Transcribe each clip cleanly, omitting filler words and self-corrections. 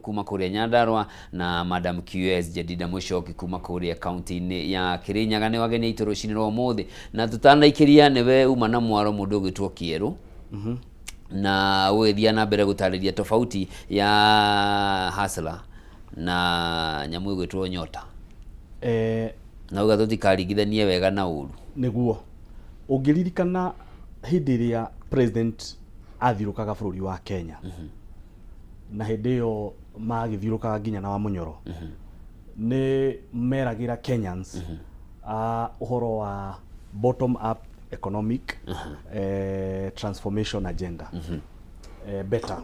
kuma kuria Nyandarua na Madam QS Jedida Mushoki kuma kuria county ya Kirinyaga ni wageni itu ruciniro muthi na tutanaikiria niwe uma na mwaro mundu gitwo Kieru na wethia na mbere gutariria tofauti ya Hustler na nyamu gwitwo Nyota na uga tutikaringithanie wega na uru niguo ungiririkana hindi iria president athirukaga bururi wa Kenya na hindi iyo magithirukaga nginya na wa Munyoro ni meragira Kenyans uhoro wa bottom up economic transformation agenda better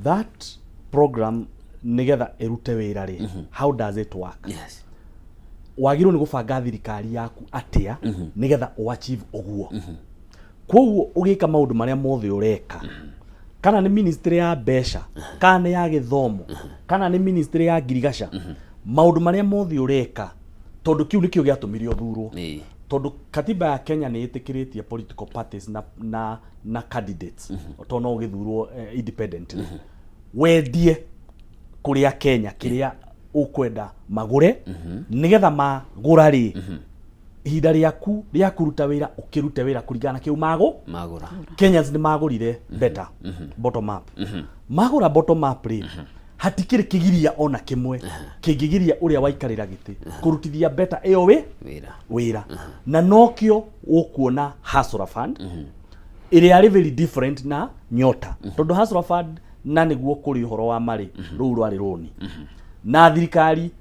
that program nigetha irute wira ri how does it work? Yes. Wagirwo ni gubanga thirikari yaku atia nigetha o achieve oguo koguo ugika maundu maria mothe ureka kana ni ministry ya besha kana ni ya githomo kana ni ministry ya girigasha maundu maria mothe ureka tondu kiu nikio giatumirio thurwo tondu katiba ya Kenya ni itikiritie political parties na candidates otono ugithurwo independently wendie kuria Kenya kiria ukwenda magure nigetha magura ri ihinda riaku ria kuruta wira ukirute wira kuringana kiu magura Kenyans ni magurire better bottom up magura bottom up ri hatikiri kigiria ona kimwe kingigiria uria waikarira giti kurutithia better iyo wira na nokio ukuona Hustler Fund iria ari very different na Nyota tondu Hustler Fund na niguo kuri uhoro wa mari ru rwari roni na thirikari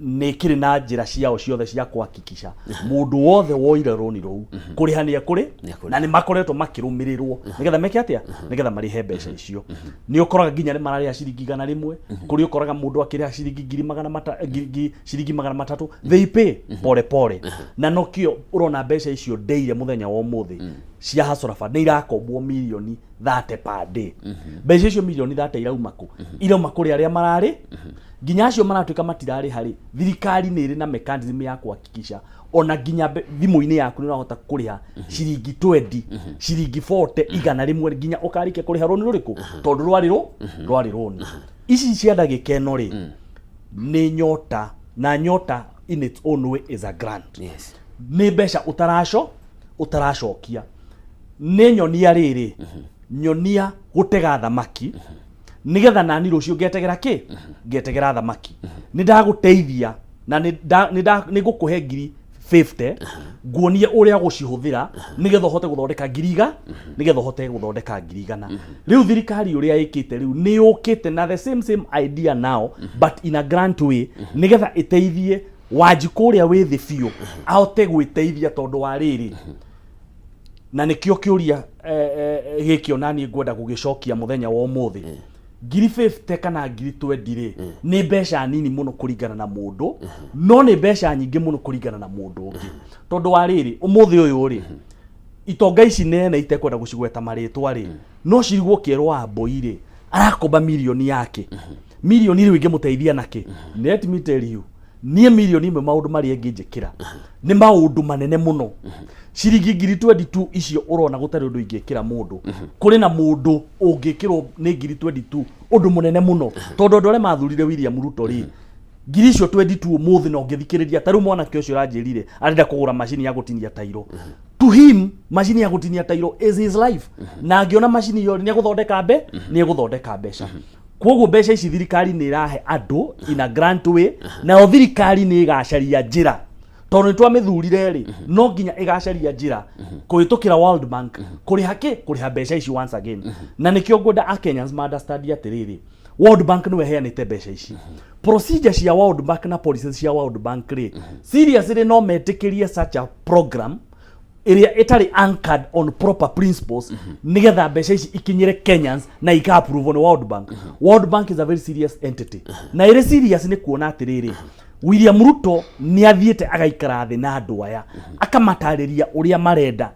ni kiri na njira ciao ciothe cia kuhakikisha mundu wothe woire roni rou kurihania kuri na ni makoretwo makirumirirwo nigetha meke atia nigetha marihe mbeca icio ni ukoraga nginya ni mararia ciringi 100 kuri ukoraga mundu akiriha ciringi 300 they pay pole pole na nokio urona mbeca icio ndeire muthenya wa umuthi cia Hustler Fund irakombwo milioni 30 per day mbeca icio milioni 30 iraumaku irauma kuri aria marari nginya acio maratuika matirari hari thirikari ni iri na mechanism ya kuhakikisha ona nginya thimu-ini yaku ni urahota kuriha ciringi 20 ciringi 40 igana rimwe nginya ukarike kuriha roni ruriku tondu rwari roni ici cia ndagika ino ri ni Nyota na Nyota in its own way is a grant. Yes. Ni mbeca utaracokia ni nyonia riri nyonia gutega thamaki nigetha nani rucio ngetegera ki ngetegera thamaki ni ndaguteithia na ni gukuhe ngiri 50 nguonie uria gucihuthira nigetha hote guthondeka ngiriga nigetha hote guthondeka ngirigana riu thirikari uria ikite riu ni ukite na the same idea now but in a grant way nigetha iteithie Wanjiku uria wi thi biu ahote gwiteithia tondu wa riri na nikio kiuria gikio nani ngwenda gugicokia muthenya wa umuthi ngiri 50 kana ngiri 20 ri ni mbeca nini muno kuringana na mundu no ni mbeca nyingi muno kuringana na mundu ungi tondu wa riri umuthi uyu ri itonga ici nene itekwenda gucigweta maritwa ri no cirigwo Kieru wa Mbui ri arakomba milioni yake milioni riu ingimuteithia naki let me tell you nie milioni imwe maundu mari engijikira ni maundu manene muno ciringi ngiri 22 icio urona gutari undu ingikira mundu kuri na mundu ungikirwo ni ngiri 22 undu munene muno tondu ndore mathurire William Ruto ri ngiri icio 22 muthi no ngithikiriria taru mwana kio cio ranjirire arenda kugura machine ya gutinia tairo to him machine ya gutinia tairo is his life na angiona machine iyo ni guthondeka mbeca koguo mbeca ici thirikari ni irahe andu in a grant way na thirikari ni igacaria njira tondu ni twamithurire ri no nginya igacaria njira kuhitukira World Bank kuriha mbeca ici once again na nikio ngwenda a Kenyans understand atiriri World Bank no heanite mbeca ici procedure cia World Bank na policies cia World Bank ri seriously no metikirie such a program iria itari anchored on proper principles nigetha mbeca ici ikinyire Kenyans na ika-approve ni World Bank. World Bank is a very serious entity na ire serious ni kuona atiriri William Ruto ni athiete agaikara thi na andu aya akamatariria uria marenda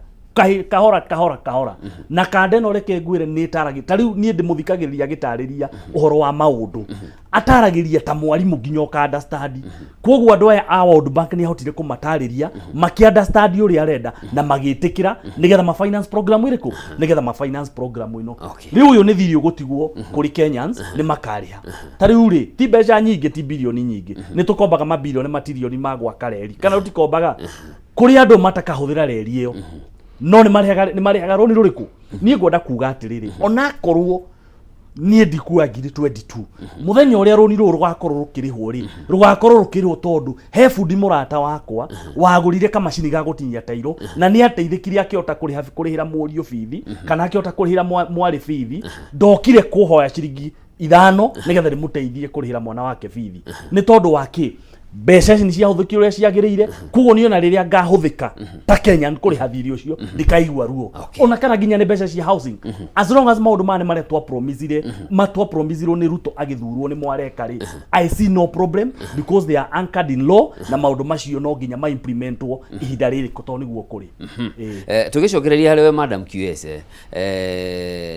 kahora na kandeno reke ngwire ni taragi tariu ni ndimuthikagiria gitariria uhoro wa maundu ataragiria ta mwarimu nginya uka understand koguo andu aya a World Bank ni ahotire kumatariria maki understand uri arenda na magitikira nigetha ma finance program iriku nigetha ma finance program ino riu uyu ni thiri ugutigwo kuri Kenyans ni makariha ta riu ri ti mbeca nyingi ti bilioni nyingi ni tukombaga mabilioni matirioni magwa kareri kana rutikombaga kuri andu matakahuthira reri iyo no ni marihaga roni ruriku ni ngwenda kuga atiriri ona korwo nie ndikua ngiri 22 muthenya uria roni ru rugakorwo rukirihwo ri rugakorwo rukirihwo tondu he fundi murata wakwa wagurire kamacini ga gutinya tairo na ni ateithikire akiota kurihira murio bithi kana akiota kurihira mwari bithi ndokire kuhoya ciringi 5 nigetha rimuteithie kurihira mwana wake bithi ni tondu waki mbeca ni cia huthikire uria ciagiriire kugo niona riria ngahuthika ta Kenya kuriha thiri ucio ndikaigua ruo ona kana ginya ni mbeca cia housing as long as maundu mane mare twa promisirwo ni Ruto agithurwo ni mwareka ri I see no problem because they are anchored in law na maundu macio no ginya ma implementwo ihinda riri ko niguo kuri tugicokereria hariwe Madam QS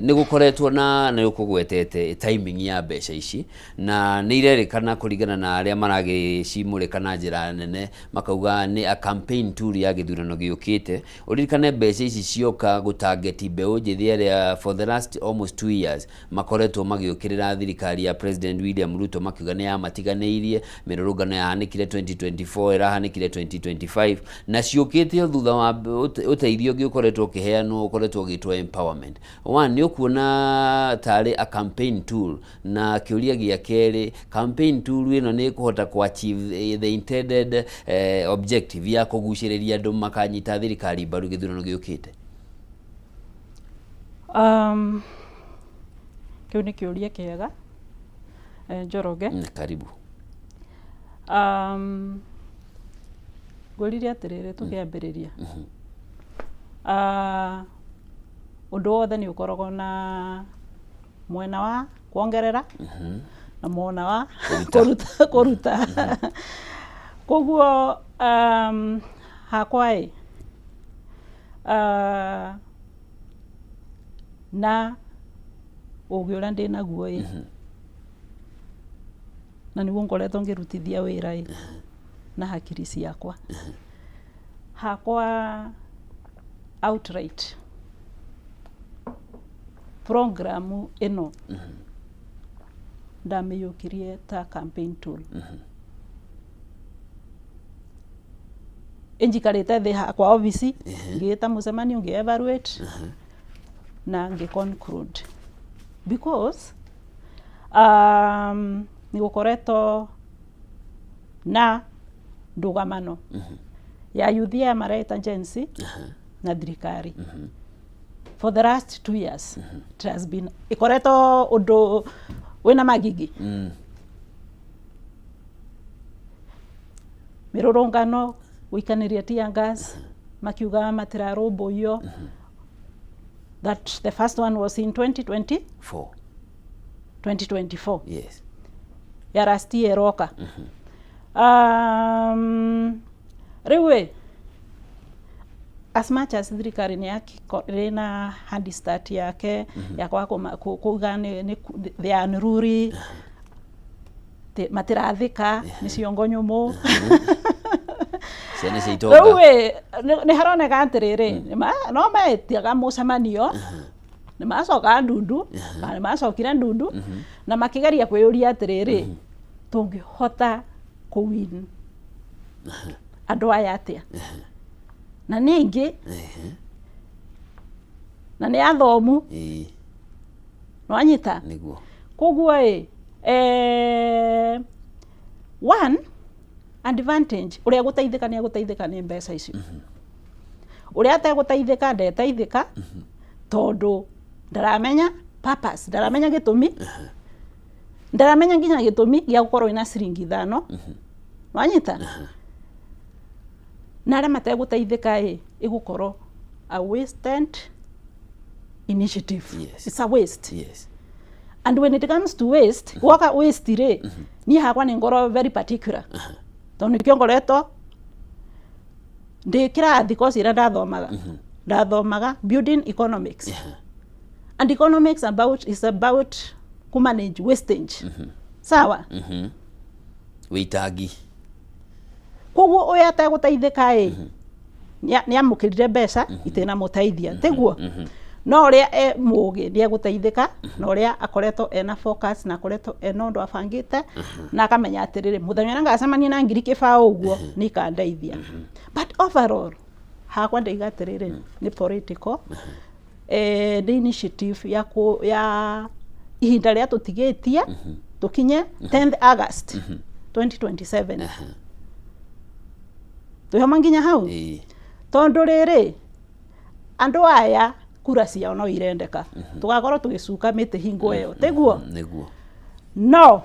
ni gukoretwo na ni ukugwetete timing ya mbeca ici na ni irerikana kuringana na aria maragi mureka na njira nene makauga ni a campaign tool ya githurano giukite uririkane mbeca ici cioka gutarget mbeu njithi aria for the last almost 2 years makoretwo magiukirira thirikari ya President William Ruto makiuga ni ya matiganeirie mirurungano yahanikire 2024 irahanikire 2025 na ciukite thutha wa uteithio gikoretwo kiheanwo ukoretwo gitwa empowerment one ni ukuona tari a campaign tool na kiuria gia keri campaign tool ino ni kuhota ku achieve the intended objective ya kuguciriria andu makanyita thirikari mbaru githurano giukite kiu ni kiuria kiega Njoroge karibu ngwirire atiriri tukiambiriria undu wothe ni ukoragwo na mwena wa kuongerera na mwena wa kuruta koguo hakwa na ugi uria ndi naguo na niguo ngoretwo ngirutithia wira na hakiri ciakwa hakwa outright program ino ndamiyukirie ta campaign tool injikarite thi kwa office ngita mucemanio ngi evaluate na ngi conclude because nigukoretwo na ndugamano ya youth ya Mareta agency na thirikari for the last 2 years it has been ikoretwo undu wina magigi mirurungano wikaniria tear gas makiuga matirarumbuyo that the first one was in 2024 yes ya last year roka riwe as much as thirikari ni rina handi start yake ya kwa kuga ni they are unruly matirathika ni ciongonyo mu ciana ciitoga riwe ni haroneka atiriri no metiaga mucemanio ni macoka ndundu na ni macokire ndundu na makigeria kwiyuria atiriri tungihota kuwin andu aya atia na ningi na ni athomu no anyita niguo koguo one advantage uria guteithika ni mbeca icio uria ategutaithika ndeteithika tondu ndaramenya purpose ndaramenya gitumi ndaramenya nginya gitumi gia gukorwo ina ciringi 5 no anyita na aria mateguteithika igukorwo a wasted initiative. Yes. It's a waste. Yes. And when it comes to waste, waka waste re ni hakwa ni ngoro very particular. Toni kiongoreto ndikira because ira ndathomaga building economics. And economics is about to manage wastage. sawa Witangi koguo uyu ategũteithĩka nĩ amũkĩrire mbeca itĩna mũteithia tiguo no ũrĩa mũgĩ nĩ egũteithĩka na ũrĩa akoretwo ena focus na akoretwo ena ũndũ abangĩte na akamenya atĩrĩrĩ mũthenya ũrĩa ngacemania na ngiri kĩbaũ ũguo nĩ ikandeithia but overall hakwa ndĩiga atĩrĩrĩ nĩ political the initiative ya ihinda rĩa tũtigĩtie tũkinye 10th August 2027 twĩhoma nginya hau tondũ rĩrĩ andũ aya kura ciao no irendeka tugakorwo tũgĩcuka mĩtĩ hingo ĩyo tiguo no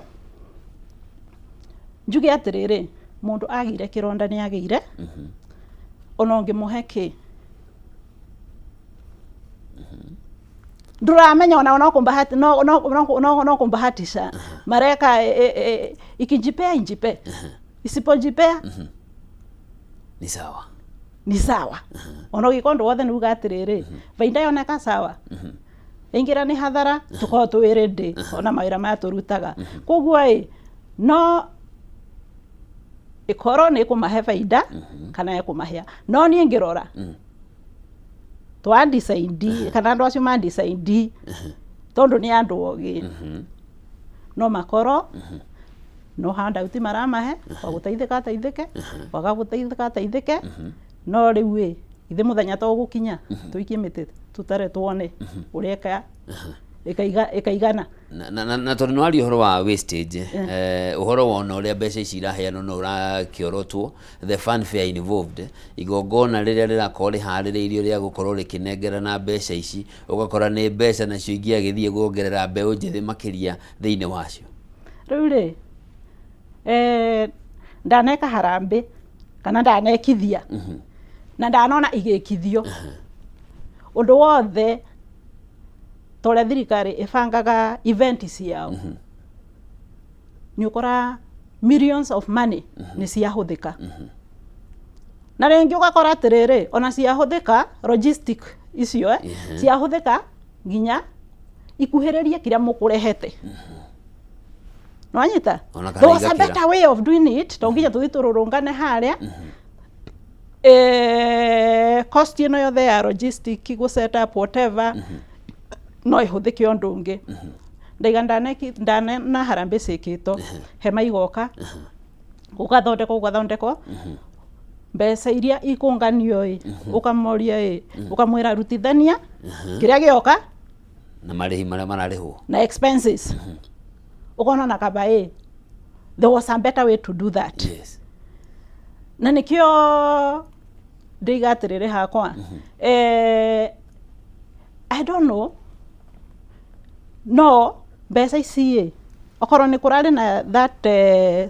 njuge atĩrĩrĩ mũndũ agĩire kĩronda nĩ agĩire ona ũngĩmũhe kĩ nduramenya ona no kumbahatisha mareka ikijipea injipe isipojipea ni sawa ona gikondo wothe nuga atiriri vainda yoneka sawa ingira ni hathara tuko twirinde ona mawira maya turutaga koguo no ikoro ni kumahe faida kana kumahia no ni ngirora twa decide kana ndo acio ma decide tondu ni andu ogi no makoro no handa uti maramahe kwa guteithika teithike kwa guteithika teithike no riu ithe muthenya to gukinya tuikie miti tutare tuone ureka ikaigana na tondu no ari horo wa wastage uhoro wona uria mbeca ici iraheanwo no urakiorotwo the fanfare involved igongona riria rirakorwo rihaririirio ria gukorwo rikinengera na mbeca ici ugakora ni mbeca nacio ingia githie guongerera mbeu njithi makiria thiini wacio riu ri ndaneka harambe kana ndanekithia na ndanona igikithio undu wothe tore thirikari ibangaga event ciao ni ukora millions of money ni ciahuthika na rengi ugakora atiriri ona ciahuthika logistic icio ciahuthika nginya ikuhiririe kiria mukurehete no anyita there was a better way of doing it tonginya tuthitururungane haria cost ino yothe ya logistic go set up whatever no ihuthike undu ungi ndaiga ndane na harambe cikito hema igoka ugathondekwo mbeca iria ikunganio ukamoria ukamwira rutithania kiria gioka na marihi maria mararihwo na expenses ukona na kaba there was a better way to do that na nikio ndiga atiriri hakwa I don't know no mbeca ici okorwo ni kurari na that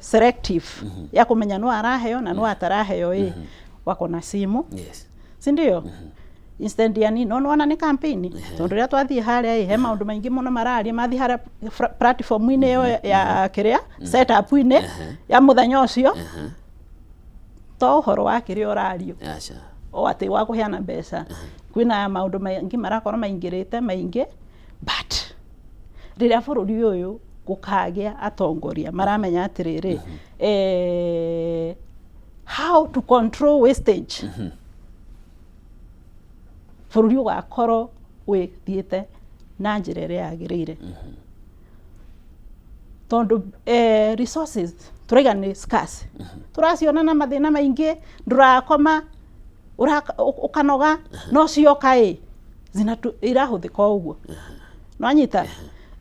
selective ya kumenya no araheo na no ataraheo wako na simu si ndio instant yani no wana ni campaign tondu ria twathie haria he maundu maingi muno marari mathi haria platform ine yo ya kiria setup ine ya muthenya ucio to horo wa kiria urario o ati wa kuheana mbeca kwina maundu maingi marakorwo maingirite maingi but riria bururi uyu gukagia atongoria maramenya atiriri how to control wastage bururi ugakorwo withiite na njira iria yagirire tondu resources turaiga ni scarce turaciona na mathina maingi ndurakoma ukanoga no cioka irahuthika uguo no anyita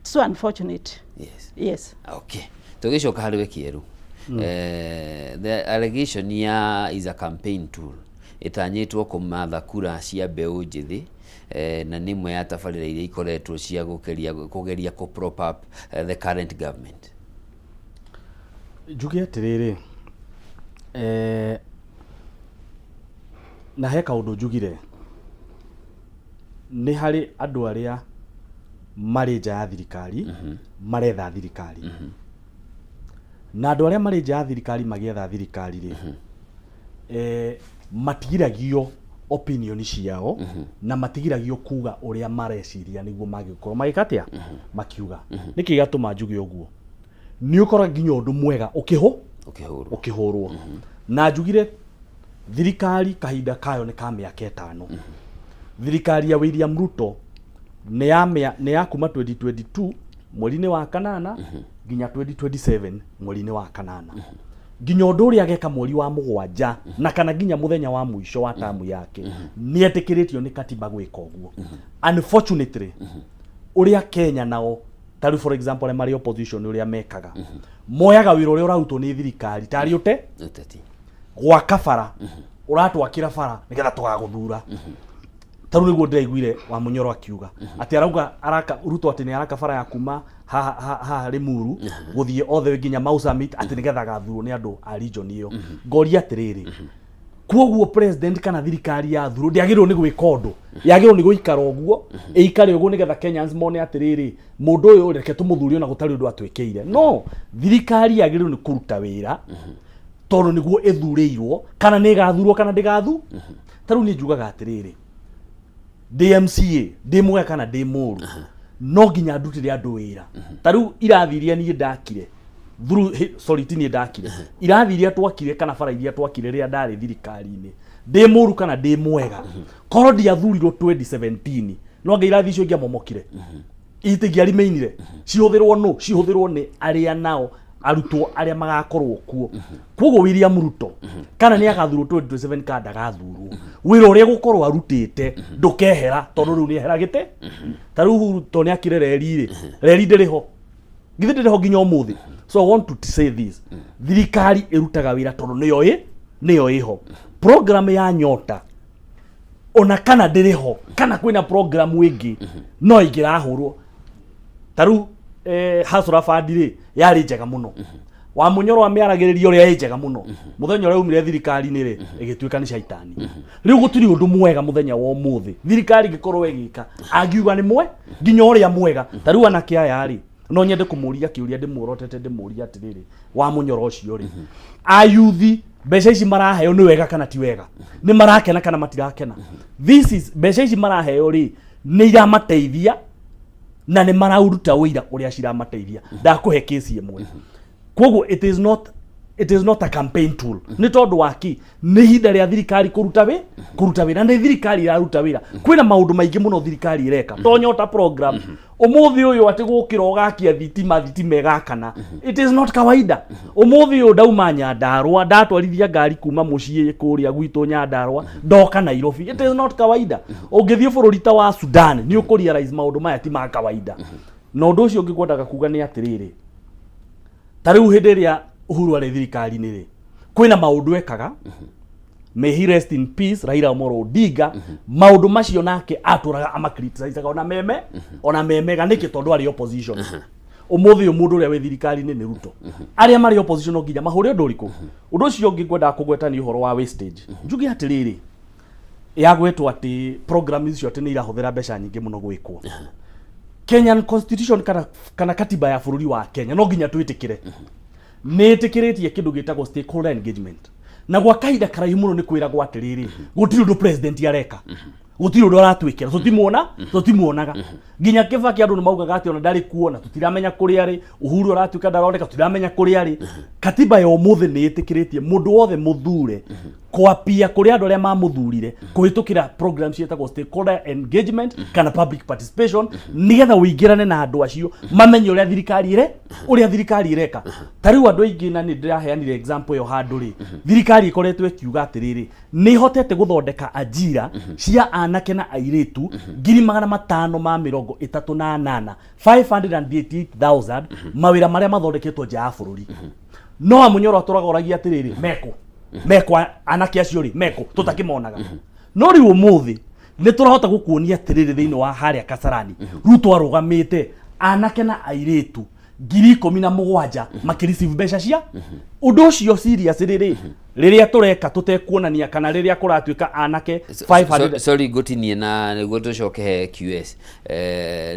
so unfortunate yes okay tugicoka hariwe Kieru the allegation ya is a campaign tool itanyitwo kumatha kura cia mbeu njithi na nimwe ya tabarira iria ikoretwo cia kugeria ku prop up the current government njuge atiriri na he kaundu njugire ni hari andu aria mari nja ya thirikari maretha thirikari na andu aria mari nja ya thirikari magietha thirikari ri matigiragio opinion ciao na matigiragio kuga uria mareciria niguo magikorwo magikatia makiuga niki gatuma njuge uguo nĩ ũkora nginya ũndũ mwega ũkĩhũrwo na njugire thirikari kahinda kayo nĩ ka mĩaka 5 thirikari ya William Ruto nĩ ya kuma 2022 mweri-inĩ wa kanana nginya 2027 mweri-inĩ wa kanana nginya ũndũ ũrĩa ageka mweri wa 7 na kana nginya mũthenya wa mũico wa tamu yake nĩ etĩkĩrĩtio nĩ katiba gwĩka ũguo unfortunately ũrĩa Kenya nao taru for example mari opposition ũrĩa mekaga moyaga wĩra ũrĩa ũrarutwo nĩ thirikari tarĩ ũteti gwa kabara ũratwakĩra bara nĩgetha tũgagũthura taru nĩguo ndĩraiguire wa Munyoro akiuga atĩ arauga Ruto atĩ nĩ araka bara ya kuma ha Limuru gũthiĩ othe nginya Mau Summit atĩ nĩgetha agathurwo nĩ andũ a region ĩyo ngoria atĩrĩrĩ kwoguo president kana thirikari ya thurwo ndĩagĩrĩirwo nĩ gwĩka ũndũ yagĩrĩirwo nĩ gũikara ũguo ĩikare ũguo nĩgetha Kenyans mone atĩrĩrĩ mũndũ ũyũ reke tũmũthurie na gũtarĩ ũndũ atwĩkĩire no thirikari yagĩrĩirwo nĩ kũruta wĩra tondũ nĩguo ĩthurĩirwo kana nĩ ĩgathurwo kana ndĩgathu tarĩu niĩ njugaga atĩrĩrĩ DMCA ndĩmwe kana ndĩmũru no nginya ndutire andũ wĩra tarĩu irathi iria niĩ ndakire niĩ ndakire irathi iria twakire kana bara iria twakire rĩrĩa ndarĩ thirikari-inĩ ndĩmũru kana ndĩmwega korwo ndiathurirwo 2017 no ngai irathi icio ingĩamomokire itingĩarimenyire cihũthĩrwo nĩ arĩa nao arutwo arĩa magakorwo kuo kwoguo William Ruto kana nĩ agathurwo 2027 kana ndagathurwo wĩra ũrĩa gũkorwo arutĩte ndũkehera tondũ rĩu nĩ eheragĩte tarĩu Ruto nĩ akire reri ndĩrĩho githĩ ndĩrĩho nginya ũmũthĩ so I want to say this thirikari ĩrutaga wĩra tondũ nĩyo ĩho program ya Nyota ona kana ndĩrĩho kana kwĩna program ĩngĩ no ingĩrahũrwo tarĩu Hasra Fadire yari njega mũno wa Munyoro amĩaragĩrĩria ũrĩa njega mũno mũthenya ũrĩa umire thirikari-inĩ rĩ ĩgĩtuĩka nĩ shaitani rĩu gũtirĩ ũndũ mwega mũthenya wa ũmũthĩ thirikari ĩngĩkorwo ĩgĩka angiuga nĩ nginya ũrĩa mwega tarĩu anake aya rĩ no nyende kũmũria kĩũria ndĩmuorotete ndĩmũria atĩrĩrĩ wa Munyoro ũcio rĩ ayuthi mbeca ici maraheo nĩ wega kana ti wega nĩ marakena kana matirakena mbeca ici maraheo rĩ nĩ iramateithia na nĩ marauruta wĩira ũrĩa ciramateithia ndakũhe kesi ĩmwe kwoguo it is not a campaign tool nĩ tondũ waki nĩ ihinda rĩa thirikari kũruta wĩra na thirikari iraruta wĩra kwĩna maũndũ maingĩ mũno thirikari ĩreka to Nyota program ũmũthĩ ũyũ atĩ gũkĩra ũgakia thitima ĩgakana it is not kawaida ũmũthĩ ũyũ ndauma Nyandarua ndatwarithia ngari kuma mũciĩ kũrĩa gwitũ Nyandarua ndoka Nairobi it is not kawaida ũngĩthiĩ bũrũri ta wa Sudan nĩ ũkũrealize maũndũ maya ti ma kawaida na ũndũ ũcio ũngĩkwendaga kuga nĩ atĩrĩrĩ tarĩu hĩndĩ ĩrĩa Uhuru arĩ thirikari-inĩ rĩ kwĩna maũndũ ekaga may he rest in peace Raila Amolo Odinga maũndũ macio nake atũraga amakriticizaga ona memega nĩkĩ tondũ arĩ opposition ũmũthĩ mũndũ ũrĩa wĩ thirikari-inĩ nĩ Ruto arĩa marĩ opposition nginya mahũre ũndũ ũrĩkũ ũndũ ũcio ũngĩ ngwendaga kũgweta nĩ ũhoro wa wastage njuge atĩrĩrĩ yagwetwo atĩ program icio atĩ nĩ irahũthĩra mbeca nyingĩ mũno gwĩkwo Kenyan constitution kana katiba ya bũrũri wa Kenya no nginya twĩtĩkĩre nĩ ĩtĩkĩrĩtie kĩndũ gĩtagwo stakeholder engagement na gwa kahinda karaihu mũno nĩ kwĩragwo atĩrĩrĩ gũtirĩ ũndũ president areka gũtirĩ ũndũ aratwĩkĩra tũtimuonaga nginya Kibaki andũ nĩ maugaga atĩ ona ndarĩ kuona tũtiramenya kũrĩa arĩ Uhuru aratuĩka ndaroneka tũtiramenya kũrĩa arĩ katiba ya ũmũthĩ nĩ ĩtĩkĩrĩtie mũndũ wothe mũthure kwapia kũrĩ andũ arĩa mamũthurire kũhĩtũkĩra programs ciĩtagwo stakeholder engagement kana public participation nĩgetha ũingĩrane na andũ acio mamenye ũrĩa thirikari ĩreka tarĩu andũ aingĩ na nĩ ndĩraheanire example yo handũ rĩ thirikari ĩkoretwo ĩkiuga atĩrĩrĩ nĩ ihotete gũthondeka ajira cia anake na airĩtu 538 588,000 mawĩra marĩa mathondeketwo nja ya bũrũri no Munyoro atũragoragia atĩrĩrĩ meko anake acio rĩ meko tũtakĩmonaga no rĩu ũmũthĩ nĩ tũrahota gũkuonia atĩrĩrĩ thĩinĩ wa harĩa Kasarani Ruto arũgamĩte anake na airĩtu 17,000 makĩreceive mbeca cia ũndũ ũcio serious rĩrĩa tũreka tũtekuonania kana rĩrĩa kũratuĩka anake 500 sorry gotinie na nĩguo tũcoke he QS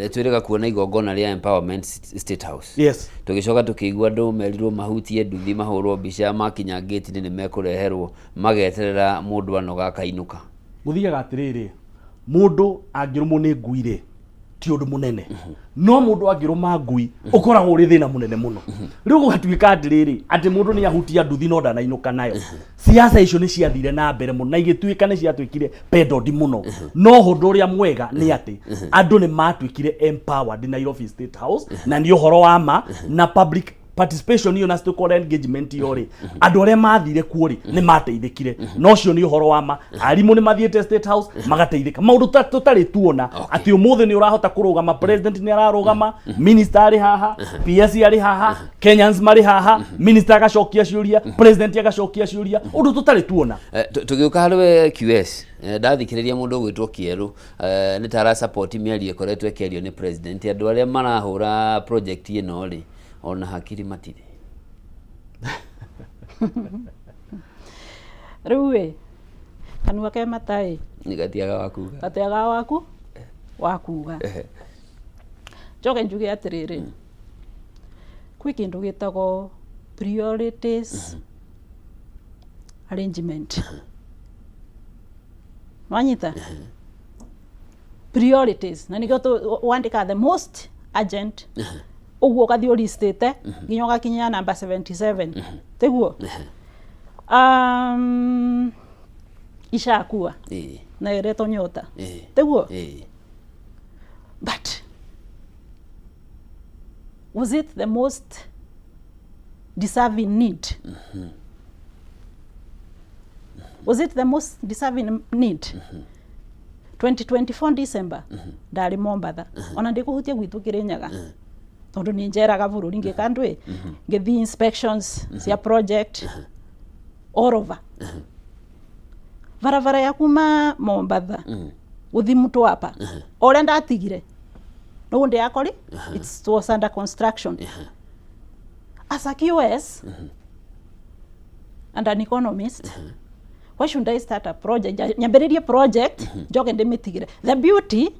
nĩ twĩrĩga kuona igongona rĩa empowerment state house yes tũgĩcoka tũkĩigua andũ merirwo mahutie nduthi mahũrwo mbica makinya gate-inĩ nĩ mekũreherwo mageterera mũndũ anoga kainũka gũthiaga atĩrĩrĩ mũndũ angĩrũmwo nĩ ngui rĩ ti undu munene no mundu angiruma ngui ukoragwo uri thina munene muno riu gugatuika ndiriri ati mundu ni ahutia nduthi no ndanainuka nayo siasa icio ni ciathire na mbere muno na igituika ni ciatuikire pendodi muno no hundu uria mwega ni ati andu ni matuikire empowered Nairobi State House na ni uhoro wa ma na public participation iyo na stakeholder engagement iyo ri andu aria mathire kuo ri ni mateithikire no cio ni uhoro wa ma arimu ni mathiete State House magateithika maundu tutari tuona ati umuthi ni urahota kurugama president ni ararugama minister ari haha PS ari haha Kenyans mari haha minister agacokia ciuria president agacokia ciuria undu tutari tuona tugiuka harwe QS ndathikiriria mundu gwitwo Kieru ni tara support miari ikoretwe ekerio ni president andu aria marahura project ino ri ona hakiri matire riu kanua ke matai nigatiaga waku wakuga joge njuge atiriri kwi kindu gitago priorities arrangement wanyita priorities na nigoto wandika the most urgent uguo kathio listete nginya gakinya number 77 teguo ishakua na ireto nyota teguo but was it the most deserving need was it the most deserving need 2024 December ndari Mombatha ona ndikuhutia gwitu Kirinyaga tondu ni njeraga bururi ngikandwe ngithi inspections cia project all over varavara ya kuma Mombatha uthi mtu hapa ore ndatigire no ndi yakori it was under construction as a QS and an economist why should I start a project nyambiririe project joge ndimitigire the beauty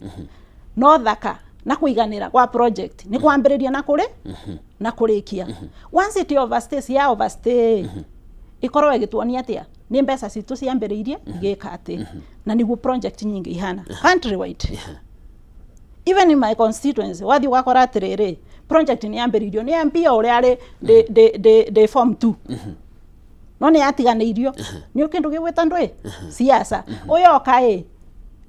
no thaka na kuiganira kwa project ni kwambiriria na kuri na kurikia once it overstays ya overstay ikorwo igituonia atia ni mbeca citu ciambiriirie igika ati na niguo project nyingi ihana countrywide even in my constituency wathi wakora atiriri project ni ambiriirio ni MP uri ari de form 2 no ni atiganeirio ni ukindu gigwita ndwe siasa uyo kai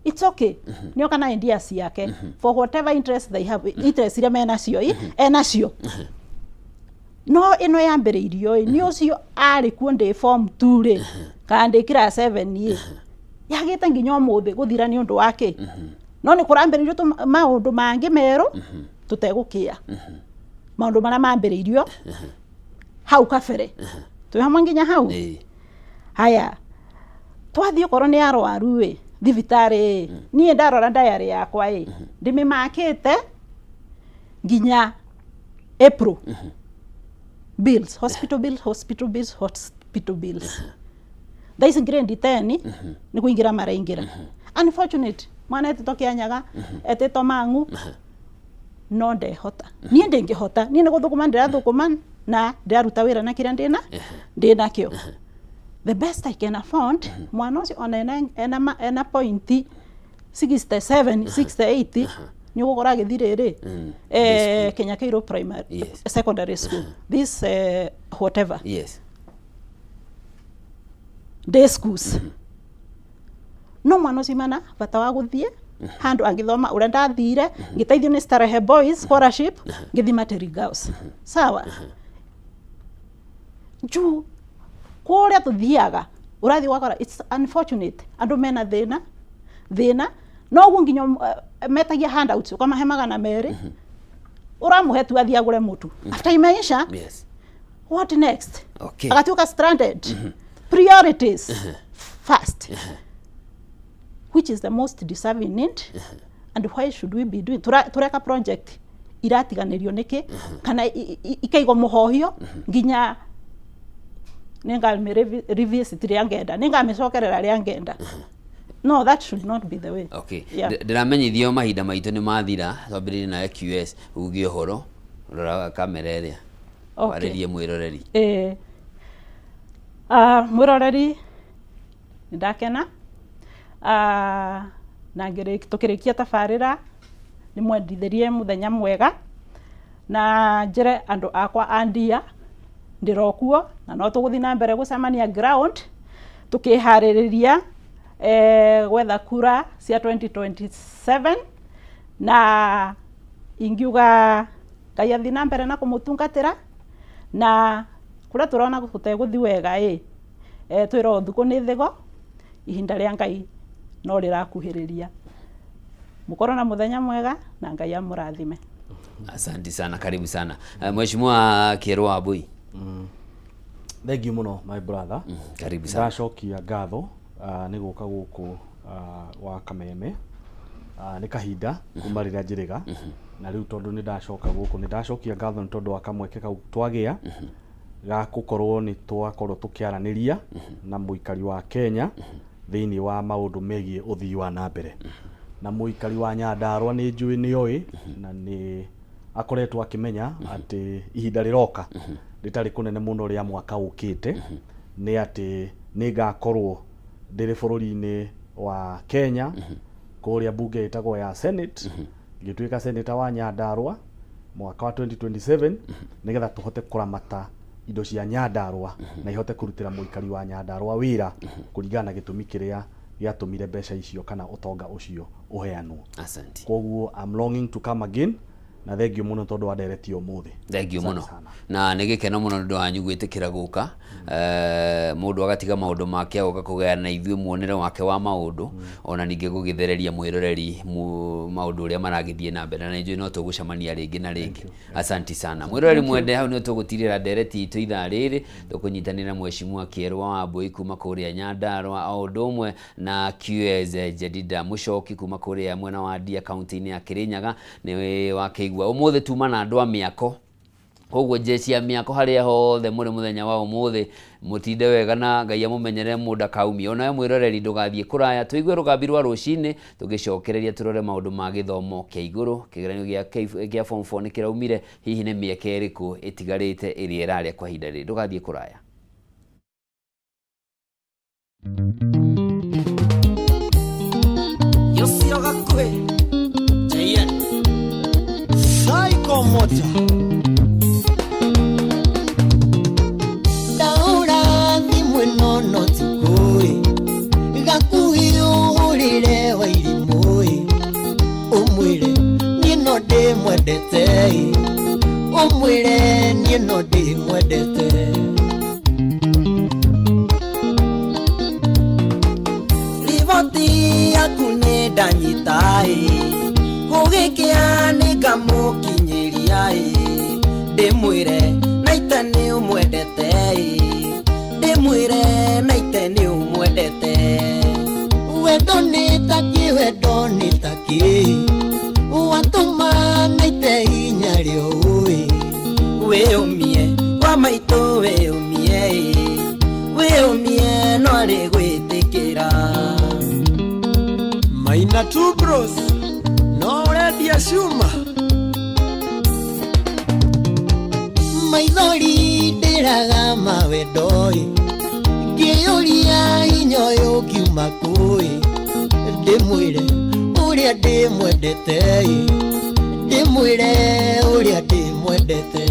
it's okay ni okana ideas yake for whatever interest they have interest ile mena cio enacio no ino yambiriirio ni ucio ari kuonde form 2 ri kandikira 7 ye yagite nginya umuthi guthira ni undu wake no ni kurambiriirio maundu mangi meru tutegukia maundu mara mambiriirio hau kabere tu hamwe nginya hau haya twathio korwo ni arwaru thibitari nie ndarora diary yakwa ndimimakite nginya April bills hospital bills thais grade 10 ni kuingira maraingira unfortunate mwana etitokia nyaga etito mangu no ndehota nie ndingihota nie niguthukuma ndirathukuma na ndaruta wira na kira ndina kio the best I can afford mwana ucio ona ena point 67 68 ni gukora githiriri Kenya Kairo primary secondary school this whatever day schools no mwana ucio mana bata wa guthie handu angithoma ura ndathire ngiteithio ni Starehe Boys scholarship ngithi Materi Girls sawa juu kuria tuthiaga urathi wakora it's unfortunate andu mena thina no gunginyo metagia handouts kama hemaga na meri uramuhe tu athia gure mutu after imeisha what next akatuka stranded priorities first which is the most deserving need and why should we be doing tureka project iratiganirio niki kana ikaigo muhohio nginya ninga revisit riangenda ninga micokerera riangenda no that should not be the way ndiramenyithio mahinda maitu ni mathira twambiririe na QS ugie horo rora kamera iria waririe mwiroreri mwiroreri ndakena na tukirikia tabarira nĩ mwendithĩrie mũthenya mwega na njĩre andũ akwa andia ndĩrokuo na no tũgũthiĩ na mbere gũcemania ground tũkĩharĩrĩria gwetha kura cia 2027 na ingiuga Ngai athi na mbere na kũmũtungatĩra na kũrĩa tũrona gũtegũthi wega twĩrwo thukũ nĩ thĩgo ihinda rĩa Ngai no rĩrakuhĩrĩria mũkorwo na mũthenya mwega na Ngai amũrathime. Asante sana, karibu sana. Mheshimiwa Kĩero Wambui. Thank you muno my brother. Karibu sana. Ndacokia ngatho nĩ gũka gũkũ wa Kameme nĩ kahinda kuma rĩrĩa njĩrĩga na rĩu tondũ nĩ ndacoka gũkũ nĩ ndacokia ngatho nĩ tondũ wa kamweke kau twagĩa ga gũkorwo nĩ twakorwo tũkĩaranĩria na mũikari wa Kenya thĩinĩ wa maũndũ megiĩ ũthii wa na mbere na mũikari wa Nyandarua nĩ njũĩ nĩ oĩ na nĩ akoretwo akĩmenya atĩ ihinda rĩroka rĩtarĩ kũnene mũno rĩa mwaka ũkĩte nĩ atĩ nĩ ngakorwo ndĩrĩ bũrũri-inĩ wa Kenya kũrĩa bunge ĩtagwo ya Senate ngĩtuĩka senator wa Nyandarua mwaka wa 2027 nĩgetha tũhote kũramata indo cia Nyandarua na ihote kũrutĩra mũikari wa Nyandarua wĩra kũringana na gĩtũmi kĩrĩa gĩatũmire mbeca icio kana ũtonga ũcio ũheanwo. Asante. Koguo I'm longing to come again na thank you muno tondu wa ndereti umuthi. Thank you muno. Na nĩ gĩkeno mũno nĩ ũndũ wanyu gwĩtĩkĩra gũka mũndũ agatiga maũndũ make agoka kũgaya na ithuĩ muonere wake wa maũndũ ona ningĩ gũgĩthereria mwĩroreri maũndũ ũrĩa maragĩthiĩ na mbere na njũĩ no tũgũcemania rĩngĩ na rĩngĩ. Asante sana. Mwĩroreri mwende hau nĩ tũgũtirĩra ndereti itũ ithaa rĩrĩ tũkũnyitanĩra Mheshimiwa Kĩero Wambui kuma kũrĩa Nyandarua o ũndũ ũmwe na QS Jedida Mũchoki kuma kũrĩa mwena wa Ndia kaunti-inĩ ya Kĩrĩnyaga nĩ wakĩigua ũmũthĩ tuma na andũ a mĩako koguo jeshi ya mĩako harĩa hothe mũrĩ mũthenya wa ũmũthĩ mũtinde wega na Ngai amũmenyere mũnda kaumi ona we mwĩroreri ndũgathiĩ kũraya tũigue rũgambi rwa rũcinĩ tũgĩcokereria tũrore maũndũ ma gĩthomo kĩa igũrũ kĩgeranio gĩa form 4 nĩ kĩraumire hihi nĩ mĩeke ĩrĩkũ ĩtigarĩte ĩrĩa ĩrarĩa kwa ihinda rĩrĩ ndũgathiĩ kũraya. Yosio gakue Jayan Saiko moja Daura thimwe nono tikui Gakui urire wa irimui Umwire nino de mwedete Umwire nino de mwedete Livoti akune danyitai Ugikia nigamukinyiriai Ndimwire naite ni umwendete Ndimwire naite ni umwendete Wendo nitaki Watuma naite hinya rĩũĩ Wĩũmie wa maitũ Wĩũmie no arĩ gwĩtĩkĩra Maina two bros no ũrendia cuma Maithori ndĩraga mawendoi Ngĩyũria hinya ũyũ ũkiuma kũĩ Ndĩmwĩre ũrĩa ndĩmwendete Ndĩmwĩre ũrĩa ndĩmwendete